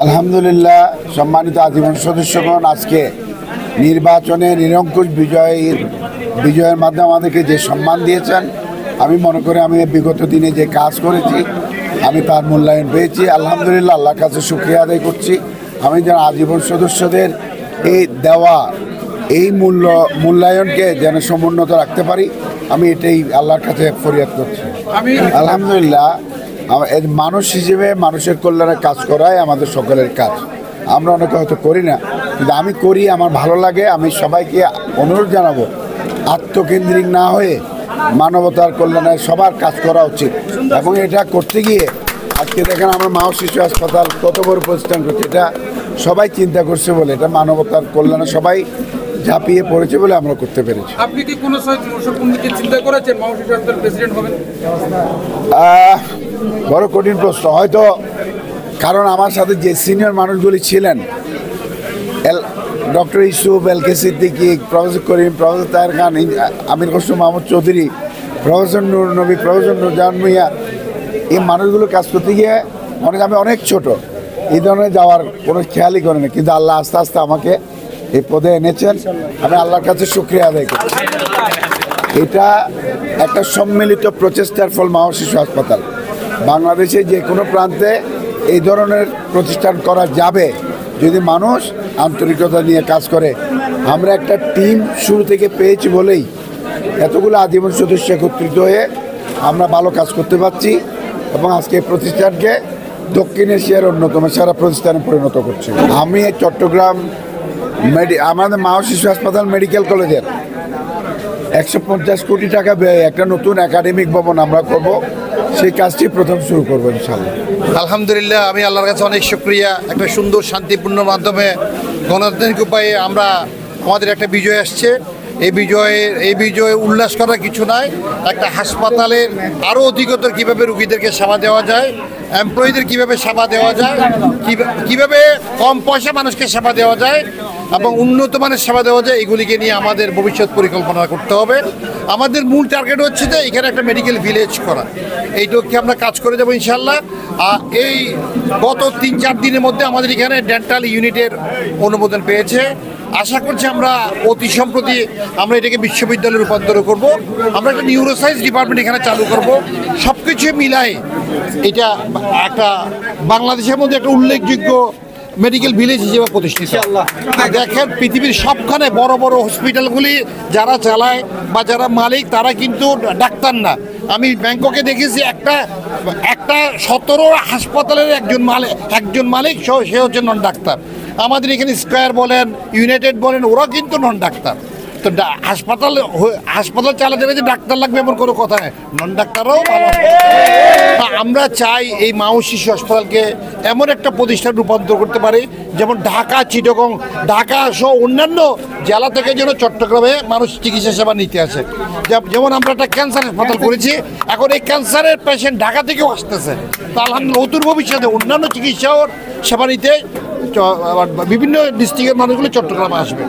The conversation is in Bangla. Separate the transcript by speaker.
Speaker 1: আলহামদুলিল্লাহ, সম্মানিত আজীবন সদস্যগণ, আজকে নির্বাচনে নিরঙ্কুশ বিজয়ের মাধ্যমে আমাদেরকে যে সম্মান দিয়েছেন, আমি মনে করি আমি বিগত দিনে যে কাজ করেছি আমি তার মূল্যায়ন পেয়েছি। আলহামদুলিল্লাহ, আল্লাহর কাছে শুকরিয়া আদায় করছি। আমি যেন আজীবন সদস্যদের এই দেওয়া এই মূল্যায়নকে যেন সমুন্নত রাখতে পারি, আমি এটাই আল্লাহর কাছে ফরিয়াদ করছি। আলহামদুলিল্লাহ, মানুষ হিসেবে মানুষের কল্যাণে কাজ করাই আমাদের সকলের কাজ। আমরা অনেকে হয়তো করি না, কিন্তু আমি করি, আমার ভালো লাগে। আমি সবাইকে অনুরোধ জানাবো, আত্মকেন্দ্রিক না হয়ে মানবতার কল্যাণে সবার কাজ করা উচিত। এবং এটা করতে গিয়ে আজকে দেখেন আমরা মা ও শিশু হাসপাতাল কত বড় প্রতিষ্ঠান করছে, এটা সবাই চিন্তা করছে বলে, এটা মানবতার কল্যাণে সবাই ঝাঁপিয়ে পড়েছে বলে আমরা করতে পেরেছি।
Speaker 2: আপনি কি কোনো চিন্তা করেছেন মা ও শিশু হাসপাতাল প্রেসিডেন্ট হবেন?
Speaker 1: বড় কঠিন প্রশ্ন হয়তো, কারণ আমার সাথে যে সিনিয়র মানুষগুলি ছিলেন, ডক্টর ইউসুফ, এল.কে. সিদ্দিকী, প্রফেসর করিম, প্রফেসর তাহের খান, আমির খসরু মাহমুদ চৌধুরী, প্রফেসর নূর নবী, প্রফেসর নুরজাহান ভূঁইয়া, এই মানুষগুলো কাজ করতে গিয়ে আমি অনেক ছোট, এই ধরনের যাওয়ার কোনো খেয়ালই করি না, কিন্তু আল্লাহ আস্তে আস্তে আমাকে এই পদে এনেছেন। আমি আল্লাহর কাছে শুকরিয়া আদায় করছি। এটা একটা সম্মিলিত প্রচেষ্টার ফল মা ও শিশু হাসপাতাল। বাংলাদেশে যে কোনো প্রান্তে এই ধরনের প্রতিষ্ঠান করা যাবে যদি মানুষ আন্তরিকতা নিয়ে কাজ করে। আমরা একটা টিম শুরু থেকে পেয়েছি বলেই এতগুলো আজীবন সদস্য একত্রিত হয়ে আমরা ভালো কাজ করতে পারছি এবং আজকে প্রতিষ্ঠানকে দক্ষিণ এশিয়ার অন্যতম সেরা প্রতিষ্ঠানে পরিণত করছি। আমি চট্টগ্রাম আমাদের মা ও শিশু হাসপাতাল মেডিকেল কলেজের 150 কোটি টাকা ব্যয়ে একটা নতুন একাডেমিক ভবন আমরা করব, সেই কাজটি প্রথম শুরু করবো ইনশাআল্লাহ।
Speaker 3: আলহামদুলিল্লাহ, আমি আল্লাহর কাছে অনেক শুকরিয়া। একটা সুন্দর শান্তিপূর্ণ মাধ্যমে গণতান্ত্রিক উপায়ে আমাদের একটা বিজয় আসছে। এই বিজয়ে উল্লাস করার কিছু নাই। একটা হাসপাতালের আরও অধিকতর কীভাবে রুগীদেরকে সেবা দেওয়া যায়, এমপ্লয়ীদের কীভাবে সেবা দেওয়া যায়, কীভাবে কম পয়সা মানুষকে সেবা দেওয়া যায় এবং উন্নত মানের সেবা দেওয়া যায়, এগুলিকে নিয়ে আমাদের ভবিষ্যৎ পরিকল্পনা করতে হবে। আমাদের মূল টার্গেট হচ্ছে যে এখানে একটা মেডিকেল ভিলেজ করা। এই লক্ষ্যে আমরা কাজ করে যাবো ইনশাল্লাহ। এই গত 3-4 দিনের মধ্যে আমাদের এখানে ডেন্টাল ইউনিটের অনুমোদন পেয়েছে। আশা করছি আমরা অতি সম্প্রতি আমরা এটাকে বিশ্ববিদ্যালয়ে রূপান্তর করব। আমরা একটা নিউরোসায়েন্স ডিপার্টমেন্ট এখানে চালু করব। সব কিছু মিলাই এটা একটা বাংলাদেশের মধ্যে একটা উল্লেখযোগ্য মেডিকেল ভিলেজ হিসেবে প্রতিষ্ঠিত। দেখেন, পৃথিবীর সবখানে বড় বড় হসপিটালগুলি যারা চালায় বা যারা মালিক, তারা কিন্তু ডাক্তার না। আমি ব্যাংককে দেখেছি একটা 17 হাসপাতালের একজন মালিক সে হচ্ছে নন ডাক্তার। আমাদের এখানে স্কয়ার বলেন, ইউনাইটেড বলেন, ওরা কিন্তু নন ডাক্তার। তো হাসপাতাল চালাতে গেলে যে ডাক্তার লাগবে এমন কোনো কথা নেই, নন ডাক্তারও ভালো। আমরা চাই এই মা ও শিশু হাসপাতালকে এমন একটা প্রতিষ্ঠান রূপান্তর করতে পারি যেমন ঢাকা, চিটাগং, ঢাকা সহ অন্যান্য জেলা থেকে যেন চট্টগ্রামে মানুষ চিকিৎসা সেবা নিতে আসে। যেমন আমরা একটা ক্যান্সার হাসপাতাল করেছি, এখন এই ক্যান্সারের পেশেন্ট ঢাকা থেকেও আসতেছে। তা আলহামদুলিল্লাহ, নতুন ভবিষ্যতে অন্যান্য চিকিৎসা সেবা নিতে বিভিন্ন ডিস্ট্রিক্টের মানুষগুলো চট্টগ্রামে আসবে।